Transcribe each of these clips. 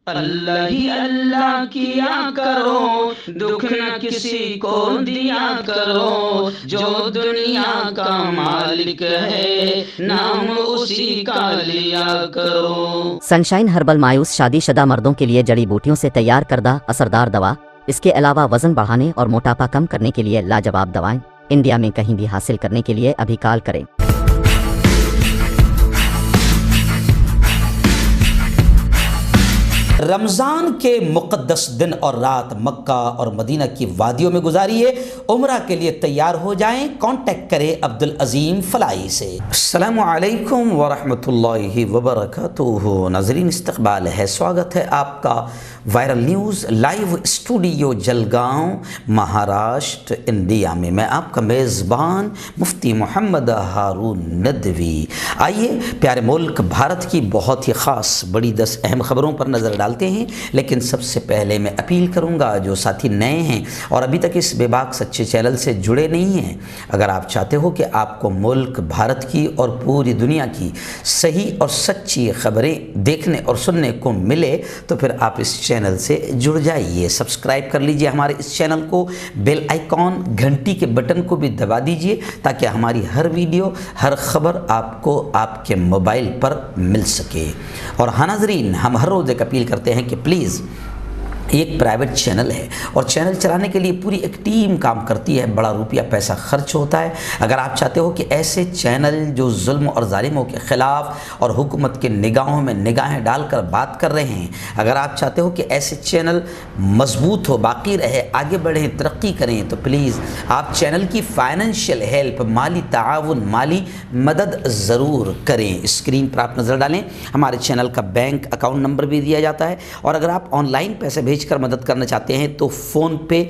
اللہ ہی اللہ کیا کرو، دکھ نہ کسی کو دیا کرو، جو دنیا کا مالک ہے نام اسی کا لیا کرو۔ سنشائن ہربل مایوس شادی شدہ مردوں کے لیے جڑی بوٹیوں سے تیار کردہ اثردار دوا، اس کے علاوہ وزن بڑھانے اور موٹاپا کم کرنے کے لیے لاجواب دوائیں انڈیا میں کہیں بھی حاصل کرنے کے لیے ابھی کال کریں۔ رمضان کے مقدس دن اور رات مکہ اور مدینہ کی وادیوں میں گزاریے، عمرہ کے لیے تیار ہو جائیں۔ کانٹیکٹ کریں عبدالعظیم فلاحی سے۔ السلام علیکم ورحمۃ اللہ وبرکاتہ۔ ناظرین، استقبال ہے، سواگت ہے آپ کا viral news live studio Jalgaon, Maharashtra, India میں۔ میں آپ کا میزبان مفتی محمد ہارون ندوی۔ آئیے پیارے ملک بھارت کی بہت ہی خاص بڑی 10 اہم خبروں پر نظر ڈالتے ہیں، لیکن سب سے پہلے میں اپیل کروں گا جو ساتھی نئے ہیں اور ابھی تک اس بے باک سچے چینل سے جڑے نہیں ہیں، اگر آپ چاہتے ہو کہ آپ کو ملک بھارت کی اور پوری دنیا کی صحیح اور سچی خبریں دیکھنے اور سننے کو ملے تو پھر آپ اس چینل سے جڑ جائیے۔ سبسکرائب کر لیجئے ہمارے اس چینل کو، بیل آئیکن گھنٹی کے بٹن کو بھی دبا دیجئے تاکہ ہماری ہر ویڈیو، ہر خبر آپ کو آپ کے موبائل پر مل سکے۔ اور ہاں ناظرین، ہم ہر روز ایک اپیل کرتے ہیں کہ پلیز، ایک پرائیویٹ چینل ہے اور چینل چلانے کے لیے پوری ایک ٹیم کام کرتی ہے، بڑا روپیہ پیسہ خرچ ہوتا ہے۔ اگر آپ چاہتے ہو کہ ایسے چینل جو ظلم اور ظالموں کے خلاف اور حکومت کے نگاہوں میں نگاہیں ڈال کر بات کر رہے ہیں، اگر آپ چاہتے ہو کہ ایسے چینل مضبوط ہو، باقی رہے، آگے بڑھیں، ترقی کریں، تو پلیز آپ چینل کی فائنینشیل ہیلپ، مالی تعاون، مالی مدد ضرور کریں۔ اسکرین پر آپ نظر ڈالیں، ہمارے چینل کا بینک اکاؤنٹ نمبر بھی دیا جاتا ہے، اور اگر آپ آن لائن پیسے بھیج کر مدد کرنا چاہتے ہیں تو فون پے،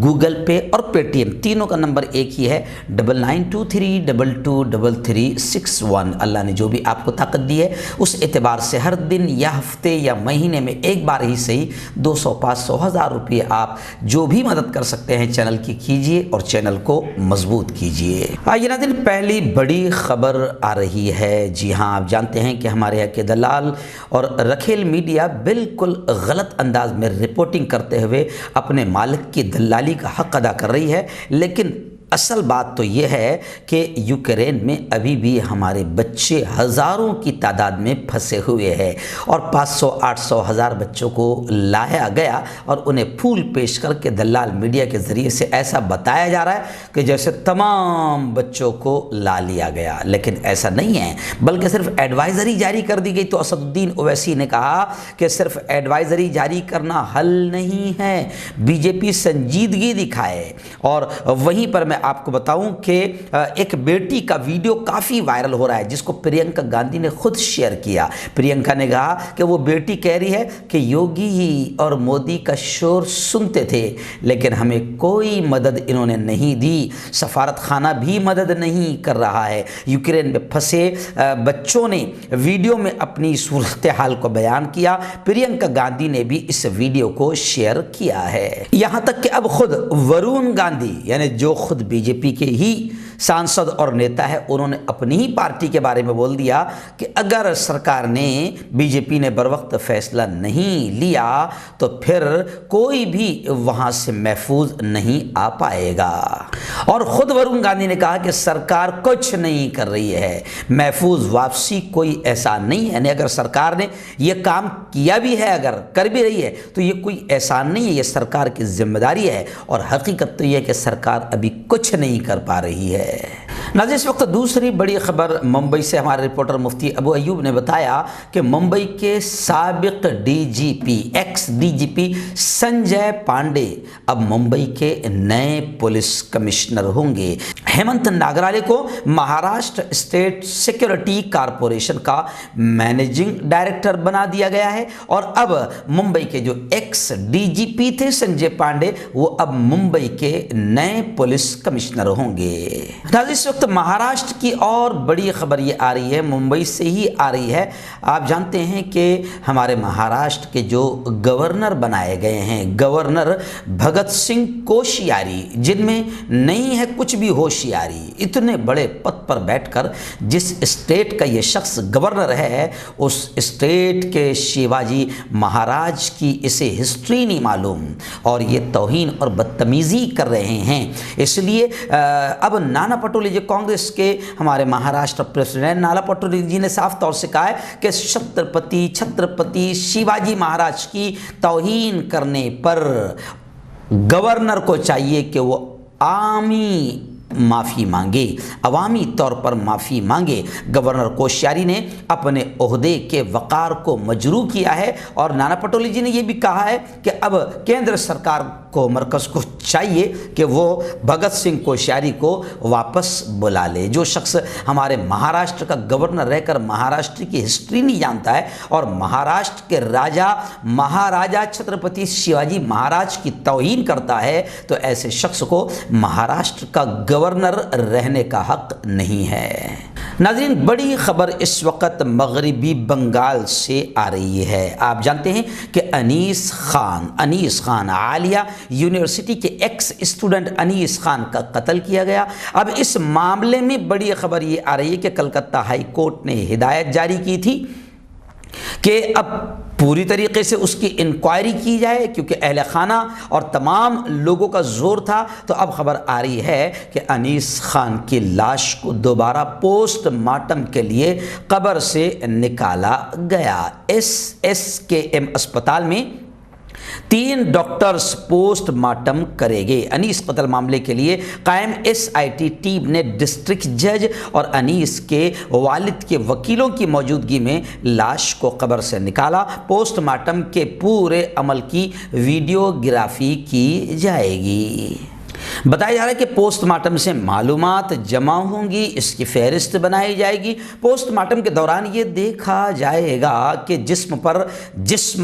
گوگل پے اور پے ٹی ایم تینوں کا نمبر ایک ہی ہے، 9923223361۔ اللہ نے جو بھی آپ کو طاقت دی ہے اس اعتبار سے ہر دن یا ہفتے یا مہینے میں ایک بار ہی صحیح 200، 500، 1000 روپے آپ جو بھی مدد کر سکتے ہیں چینل کی کیجئے اور چینل کو مضبوط کیجئے۔ آئیے ناظرین، پہلی بڑی خبر آ رہی ہے۔ جی ہاں، آپ جانتے ہیں کہ ہمارے یہاں کے دلال اور رکھیل میڈیا بالکل غلط انداز میں رپورٹنگ کرتے ہوئے اپنے مالک کی دلالی کا حق ادا کر رہی ہے، لیکن اصل بات تو یہ ہے کہ یوکرین میں ابھی بھی ہمارے بچے ہزاروں کی تعداد میں پھنسے ہوئے ہیں، اور 500، 800، 1000 بچوں کو لایا گیا اور انہیں پھول پیش کر کے دلال میڈیا کے ذریعے سے ایسا بتایا جا رہا ہے کہ جیسے تمام بچوں کو لا لیا گیا، لیکن ایسا نہیں ہے، بلکہ صرف ایڈوائزری جاری کر دی گئی۔ تو اسد الدین اویسی نے کہا کہ صرف ایڈوائزری جاری کرنا حل نہیں ہے، بی جے پی سنجیدگی دکھائے۔ اور وہیں پر میں آپ کو بتاؤں کہ ایک بیٹی کا ویڈیو کافی وائرل ہو رہا ہے جس کو پرینکا گاندھی نے خود شیئر کیا۔ پرینکا نے کہا کہ وہ بیٹی کہہ رہی ہے کہ یوگی اور مودی کا شور سنتے تھے لیکن ہمیں کوئی مدد انہوں نے نہیں دی، سفارت خانہ بھی مدد نہیں کر رہا ہے۔ یوکرین میں پھنسے بچوں نے ویڈیو میں اپنی صورتحال کو بیان کیا، پرینکا گاندھی نے بھی اس ویڈیو کو شیئر کیا ہے، یہاں تک کہ اب خود ورون گاندھی، یعنی جو خود بی جے پی کے ہی سانسد اور نیتا ہے، انہوں نے اپنی ہی پارٹی کے بارے میں بول دیا کہ اگر سرکار نے، بی جے پی نے بروقت فیصلہ نہیں لیا تو پھر کوئی بھی وہاں سے محفوظ نہیں آ پائے گا۔ اور خود ورون گاندھی نے کہا کہ سرکار کچھ نہیں کر رہی ہے، محفوظ واپسی کوئی احسان نہیں ہے، یعنی اگر سرکار نے یہ کام کیا بھی ہے، اگر کر بھی رہی ہے تو یہ کوئی احسان نہیں ہے، یہ سرکار کی ذمہ داری ہے، اور حقیقت تو یہ ہے کہ سرکار ابھی کچھ نہیں کر پا رہی ہے۔ ناظرین، اس وقت دوسری بڑی خبر ممبئی سے ہمارے رپورٹر مفتی ابو ایوب نے بتایا کہ ممبئی کے سابق ڈی جی پی، ایکس ڈی جی پی سنجے پانڈے اب ممبئی کے نئے پولیس کمشنر ہوں گے۔ ہیمنت ناگرالے کو مہاراشٹر اسٹیٹ سیکیورٹی کارپوریشن کا مینیجنگ ڈائریکٹر بنا دیا گیا ہے، اور اب ممبئی کے جو ایکس ڈی جی پی تھے سنجے پانڈے، وہ اب ممبئی کے نئے پولیس کمشنر ہوں گے۔ ناظرین، اس وقت वक्त महाराष्ट्र की और बड़ी खबर ये आ रही है, मुंबई से ही आ रही है। आप जानते हैं कि हमारे महाराष्ट्र के जो गवर्नर बनाए गए हैं, गवर्नर भगत सिंह कोश्यारी, जिनमें नहीं है कुछ भी होशियारी, इतने बड़े पद पर बैठकर जिस स्टेट का ये शख्स गवर्नर है, उस स्टेट के शिवाजी महाराज की इसे हिस्ट्री नहीं मालूम और ये तौहीन और बदतमीज़ी कर रहे हैं। इसलिए अब नाना पटोले जी, कांग्रेस के हमारे महाराष्ट्र प्रेसिडेंट नाना पटोले जी ने साफ तौर से कहा है कि छत्रपति शिवाजी महाराज की तौहीन करने पर गवर्नर को चाहिए कि वो आमी माफ़ी मांगे, अवामी तौर पर माफ़ी मांगे। गवर्नर कोश्यारी ने अपने ओहदे के वक़ार को मजरू किया है और नाना पटोले जी ने यह भी कहा है कि अब केंद्र सरकार को, मरकज़ को चाहिए कि वो भगत सिंह कोश्यारी को वापस बुला ले। जो शख्स हमारे महाराष्ट्र का गवर्नर रहकर महाराष्ट्र की हिस्ट्री नहीं जानता है और महाराष्ट्र के महाराजा छत्रपति शिवाजी महाराज की तौहीन करता है, तो ऐसे शख्स को महाराष्ट्र का गवर्नर रहने का हक नहीं है। नाज़रीन, बड़ी खबर इस वक्त मगरबी बंगाल से आ रही है। आप जानते हैं कि अनीस खान आलिया यूनिवर्सिटी के एक्स स्टूडेंट अनीस खान का कत्ल किया गया। अब इस मामले में बड़ी खबर ये आ रही है कि कलकत्ता हाई कोर्ट ने हिदायत जारी की थी कि अब पूरी तरीके से उसकी इंक्वायरी की जाए, क्योंकि अहले खाना और तमाम लोगों का जोर था। तो अब खबर आ रही है कि अनीस खान की लाश को दोबारा पोस्टमार्टम के लिए कब्र से निकाला गया। SSKM अस्पताल में 3 डॉक्टर्स पोस्टमार्टम करेंगे। अनीस कत्ल मामले के लिए कायम SIT टीम ने डिस्ट्रिक्ट जज और अनीस के वालिद के वकीलों की मौजूदगी में लाश को कब्र से निकाला। पोस्टमार्टम के पूरे अमल की वीडियोग्राफी की जाएगी। बताया जा रहा है कि पोस्टमार्टम से मालूमात जमा होंगी, इसकी फहरिस्त बनाई जाएगी। पोस्टमार्टम के दौरान ये देखा जाएगा कि जिस्म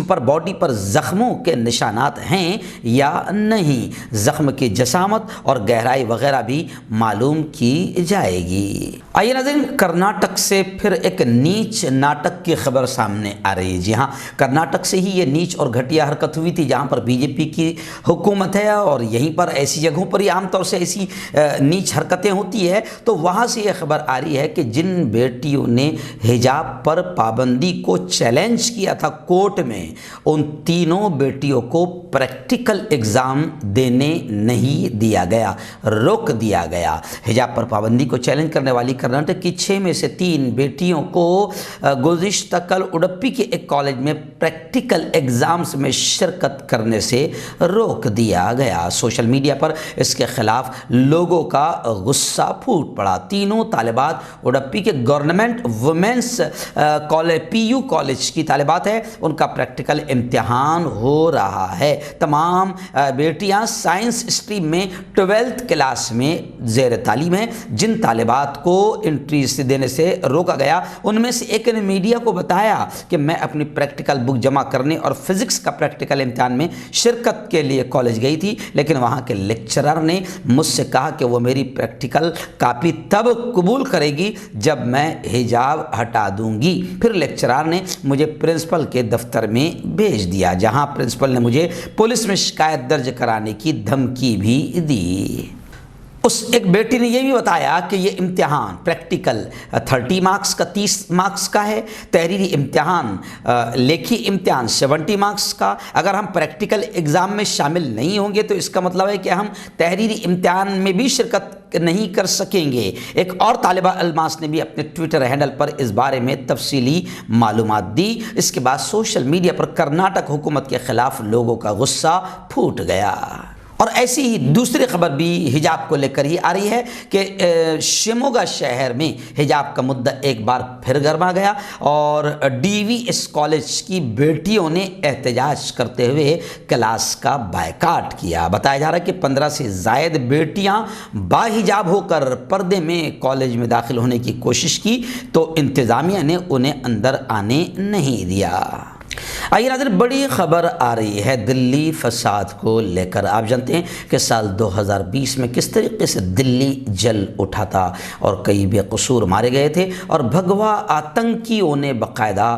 पर बॉडी पर ज़ख्मों के निशानात हैं या नहीं। ज़ख्म की जसामत और गहराई वगैरह भी मालूम की जाएगी। आइए नाज़रीन, कर्नाटक से फिर एक नीच नाटक की खबर सामने आ रही है। जी हाँ, कर्नाटक से ही ये नीच और घटिया हरकत हुई थी, जहाँ पर BJP की हुकूमत है और यहीं पर ऐसी जगहों पर ही आमतौर से ऐसी नीच हरकतें होती है। तो वहाँ से ये खबर आ रही है कि जिन बेटियों ने हिजाब पर पाबंदी को चैलेंज किया था कोर्ट में, उन तीनों बेटियों को प्रैक्टिकल एग्ज़ाम देने नहीं दिया गया, रोक दिया गया। हिजाब पर पाबंदी को चैलेंज करने वाली कर्नाटक की 6 में से 3 बेटियों को गुज़िश्ता कल उडुपी के एक कॉलेज में प्रैक्टिकल एग्ज़ाम्स में शिरकत करने से रोक दिया गया। सोशल मीडिया पर इसके खिलाफ लोगों का गुस्सा फूट पड़ा। तीनों तालिबात उडुपी के government women's college PU college की तालिबात है, उनका प्रैक्टिकल इम्तिहान हो रहा है। तमाम बेटियां साइंस स्ट्रीम में 12th क्लास में ज़ेर तालीम है। जिन तालिबात को एंट्री से देने से रोका गया, उनमें से एक ने मीडिया को बताया कि मैं अपनी प्रैक्टिकल बुक जमा करने और फिज़िक्स का प्रैक्टिकल इम्तिहान में शिरकत के लिए कॉलेज गई थी, लेकिन वहाँ के लेक्चरर ने मुझसे कहा कि वो मेरी प्रैक्टिकल कापी तब कबूल करेगी जब मैं हिजाब हटा दूंगी। फिर लेक्चरर ने मुझे प्रिंसिपल के दफ्तर में भेज दिया, जहां प्रिंसिपल ने मुझे पुलिस में शिकायत दर्ज कराने की धमकी भी दी। उस एक बेटी ने यह भी बताया कि ये इम्तिहान प्रैक्टिकल 30 मार्क्स का 30 मार्क्स का है, तहरीरी इम्तिहान लेखी इम्तिहान 70 मार्क्स का। अगर हम प्रैक्टिकल एग्ज़ाम में शामिल नहीं होंगे तो इसका मतलब है कि हम तहरीरी इम्तिहान में भी शिरकत नहीं कर सकेंगे। एक और तालिबा अलमास ने भी अपने ट्विटर हैंडल पर इस बारे में तफसीली मालूमात दी। इसके बाद सोशल मीडिया पर कर्नाटक हुकूमत के खिलाफ लोगों का गुस्सा फूट गया। और ऐसी ही दूसरी खबर भी हिजाब को लेकर ही आ रही है कि शिमोगा शहर में हिजाब का मुद्दा एक बार फिर गर्मा गया और DVS कॉलेज की बेटियों ने एहतजाज करते हुए क्लास का बायकाट किया। बताया जा रहा है कि 15 से ज़ायद बेटियां बाहिजाब होकर पर्दे में कॉलेज में दाखिल होने की कोशिश की तो इंतज़ामिया ने उन्हें अंदर आने नहीं दिया। आइए नाज़रीन, बड़ी खबर आ रही है दिल्ली फसाद को लेकर। आप जानते हैं कि साल 2020 में किस तरीके से दिल्ली जल उठा था और कई बेकसूर मारे गए थे और भगवा आतंकियों ने बाकायदा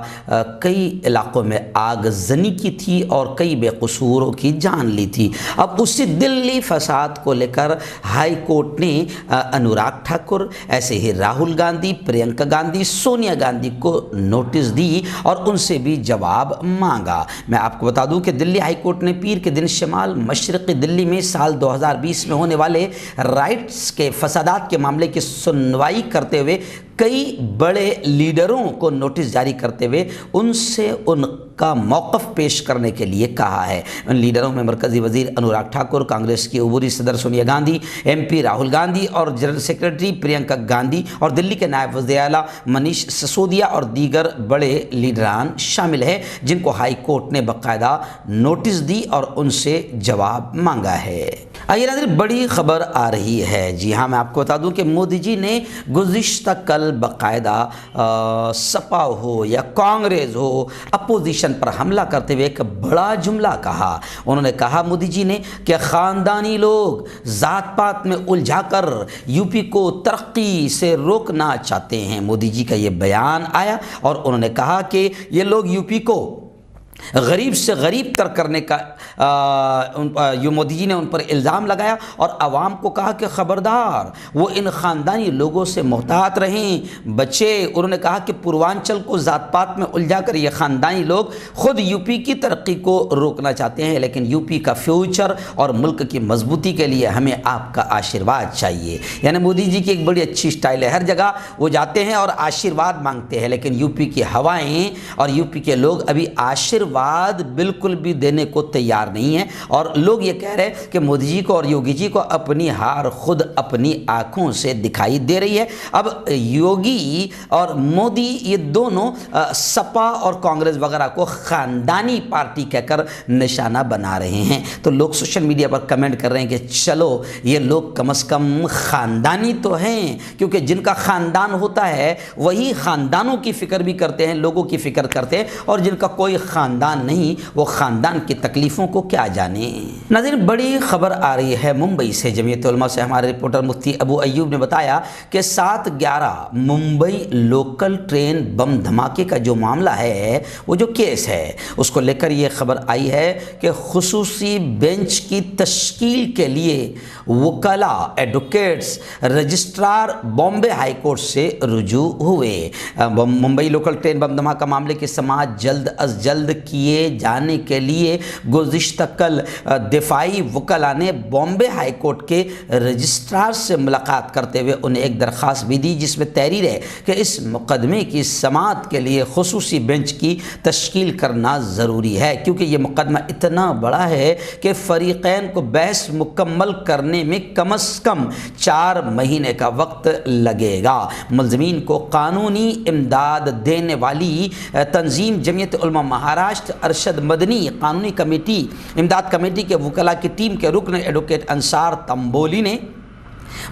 कई इलाकों में आगजनी की थी और कई बेकसूरों की जान ली थी। अब उसी दिल्ली फसाद को लेकर हाई कोर्ट ने अनुराग ठाकुर, ऐसे ही राहुल गांधी, प्रियंका गांधी, सोनिया गांधी को नोटिस दी और उनसे भी जवाब मांगा। मैं आपको बता दूं कि दिल्ली हाई कोर्ट ने पीर के दिन शमाल मशरक़ी दिल्ली में साल 2020 में होने वाले राइट्स के फसादात के मामले की सुनवाई करते हुए कई बड़े लीडरों को नोटिस जारी करते हुए उनसे उनका मौक़िफ़ पेश करने के लिए कहा है। उन लीडरों में मरकज़ी वज़ीर अनुराग ठाकुर, कांग्रेस की अबूरी सदर सोनिया गांधी, MP राहुल गांधी और जनरल सेक्रेटरी प्रियंका गांधी और दिल्ली के नायब वज़ीर आला मनीष सिसोदिया और दीगर बड़े लीडरान शामिल हैं, जिनको हाई कोर्ट ने बाकायदा नोटिस दी और उनसे जवाब मांगा है। आइए नाज़रीन, बड़ी खबर आ रही है। जी हाँ, मैं आपको बता दूं कि मोदी जी ने गुज़िश्ता कल बाकायदा सपा हो या कांग्रेस हो, अपोजिशन पर हमला करते हुए एक बड़ा जुमला कहा। उन्होंने कहा मोदी जी ने कि ख़ानदानी लोग ज़ात पात में उलझाकर यूपी को तरक्की से रोकना चाहते हैं। मोदी जी का ये बयान आया और उन्होंने कहा कि ये लोग यूपी को गरीब से गरीब तर करने का मोदी जी ने उन पर इल्ज़ाम लगाया और आवाम को कहा कि ख़बरदार वो इन ख़ानदानी लोगों से मोहतात रहें, बचे। उन्होंने कहा कि पूर्वांचल को ज़ात पात में उलझा कर ये ख़ानदानी लोग ख़ुद यूपी की तरक्की को रोकना चाहते हैं, लेकिन यूपी का फ्यूचर और मुल्क की मजबूती के लिए हमें आपका आशीर्वाद चाहिए। यानी मोदी जी की एक बड़ी अच्छी स्टाइल है, हर जगह वो जाते हैं और आशीर्वाद मांगते हैं, लेकिन यूपी की हवाएँ और यूपी के लोग अभी आशीर्वाद बिल्कुल भी देने को तैयार नहीं है। और लोग ये कह रहे हैं कि मोदी जी को और योगी जी को अपनी हार खुद अपनी आंखों से दिखाई दे रही है। अब योगी और मोदी ये दोनों सपा और कांग्रेस वगैरह को खानदानी पार्टी कहकर निशाना बना रहे हैं। तो लोग सोशल मीडिया पर कमेंट कर रहे हैं कि चलो ये लोग कम से कम खानदानी तो हैं, क्योंकि जिनका खानदान होता है वही खानदानों की फ़िक्र भी करते हैं, लोगों की फ़िक्र करते हैं, और जिनका कोई खानदान नहीं वो खानदान की तकलीफ़ों को क्या जाने। नाज़रीन, बड़ी खबर आ रही है मुंबई से। जमीयत उलमा से हमारे रिपोर्टर मुफ्ती अबू अयूब ने बताया कि 7/11 मुंबई लोकल ट्रेन बम धमाके का जो मामला है, वो जो केस है, उसको लेकर ये खबर आई है कि खुसूसी बेंच की तश्कील के लिए वकला, advocates, registrar Bombay high court से रुजू हुए। मुंबई लोकल ट्रेन बम धमाका मामले की समाअत जल्द अज जल्द किए जाने के लिए गुज़िश्ता कल दिफाई वकला ने बॉम्बे हाई कोर्ट के रजिस्ट्रार से मुलाकात करते हुए उन्हें एक दरख्वास्त भी दी, जिसमें तहरीर है कि इस मुकदमे की समाअत के लिए खुसूसी बेंच की तश्कील करना ज़रूरी है, क्योंकि ये मुकदमा इतना बड़ा है कि फ़रीक़ैन को बहस मुकम्मल करने में कम से कम 4 महीने का वक्त लगेगा। मुल्ज़मीन को कानूनी इमदाद देने वाली तंजीम जमीयत उलमा महाराष्ट्र अरशद मदनी कानूनी कमेटी इमदाद कमेटी के वकला की टीम के रुकन एडवोकेट अंसार तंबोली ने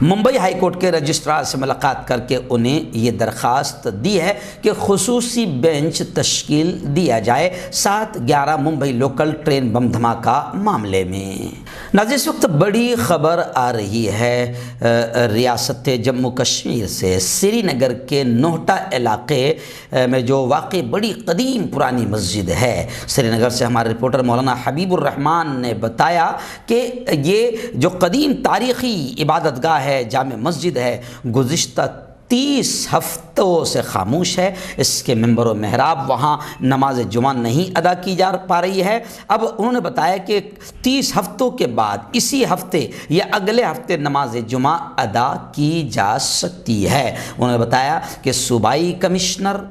मुंबई हाई कोर्ट के रजिस्ट्रार से मुलाकात करके उन्हें ये दरख्वास्त दी है कि खुसूसी बेंच तश्कील दिया जाए 7/11 मुंबई लोकल ट्रेन बम धमाका मामले में। नाज़रीन, इस वक्त बड़ी खबर आ रही है रियासत जम्मू कश्मीर से। श्रीनगर के नोहटा इलाके में जो वाक़ई बड़ी कदीम पुरानी मस्जिद है, श्रीनगर से हमारे रिपोर्टर मौलाना हबीबुर रहमान ने बताया कि ये जो कदीम तारीख़ी इबादतगाह है, जामे मस्जिद है, गुज़िश्ता 30 हफ्तों से खामोश है। इसके मिंबर व मेहराब वहाँ नमाज जुमा नहीं अदा की जा पा रही है। अब उन्होंने बताया कि 30 हफ्तों के बाद इसी हफ्ते या अगले हफ्ते नमाज जुमा अदा की जा सकती है। उन्होंने बताया कि सूबाई कमिश्नर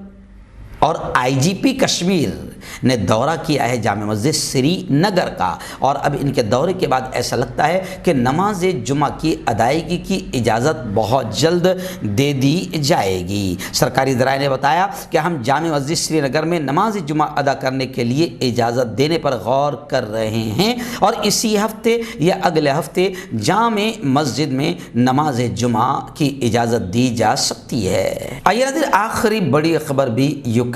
और IGP कश्मीर ने दौरा किया है जामे मस्जिद श्रीनगर का, और अब इनके दौरे के बाद ऐसा लगता है कि नमाज जुमा की अदायगी की इजाज़त बहुत जल्द दे दी जाएगी। सरकारी ज़राए ने बताया कि हम जामे मस्जिद श्रीनगर में नमाज जुमा अदा करने के लिए इजाज़त देने पर गौर कर रहे हैं और इसी हफ्ते या अगले हफ्ते जामे मस्जिद में नमाज जुमा की इजाज़त दी जा सकती है। आइए आखिरी बड़ी खबर भी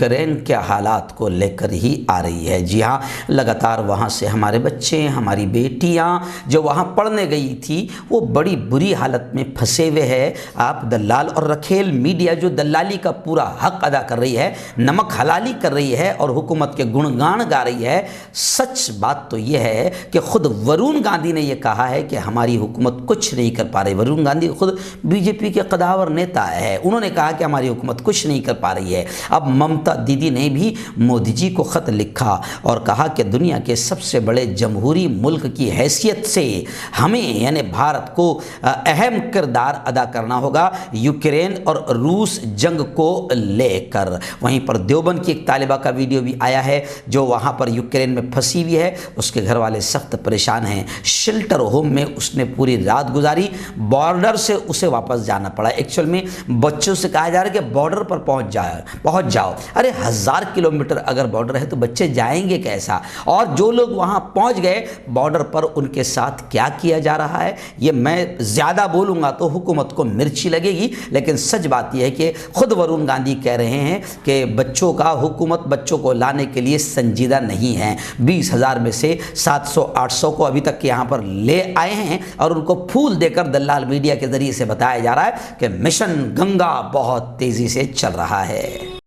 यूक्रेन के हालात को लेकर ही आ रही है। जी हाँ, लगातार वहाँ से हमारे बच्चे, हमारी बेटियाँ जो वहाँ पढ़ने गई थी वो बड़ी बुरी हालत में फंसे हुए हैं। आप दलाल और रखेल मीडिया जो दलाली का पूरा हक अदा कर रही है, नमक हलाली कर रही है और हुकूमत के गुणगान गा रही है। सच बात तो ये है कि खुद वरुण गांधी ने ये कहा है कि हमारी हुकूमत कुछ नहीं कर पा रही। वरुण गांधी खुद बीजेपी के कदावर नेता है, उन्होंने कहा कि हमारी हुकूमत कुछ नहीं कर पा रही है। अब ममता दीदी ने भी मोदी जी को ख़त लिखा और कहा कि दुनिया के सबसे बड़े जमहूरी मुल्क की हैसियत से हमें यानी भारत को अहम किरदार अदा करना होगा यूक्रेन और रूस जंग को लेकर। वहीं पर देवबंद की एक तालिबा का वीडियो भी आया है जो वहाँ पर यूक्रेन में फंसी हुई है, उसके घर वाले सख्त परेशान हैं। शेल्टर होम में उसने पूरी रात गुजारी, बॉर्डर से उसे वापस जाना पड़ा। एक्चुअल में बच्चों से कहा जा रहा है कि बॉर्डर पर पहुंच जाओ। अरे 1000 किलोमीटर अगर बॉर्डर है तो बच्चे जाएंगे कैसा? और जो लोग वहां पहुंच गए बॉर्डर पर, उनके साथ क्या किया जा रहा है, ये मैं ज़्यादा बोलूँगा तो हुकूमत को मिर्ची लगेगी। लेकिन सच बात यह है कि खुद वरुण गांधी कह रहे हैं कि बच्चों का हुकूमत बच्चों को लाने के लिए संजीदा नहीं है। 20,000 में से 700-800 को अभी तक यहाँ पर ले आए हैं और उनको फूल देकर दलाल मीडिया के जरिए से बताया जा रहा है कि मिशन गंगा बहुत तेज़ी से चल रहा है।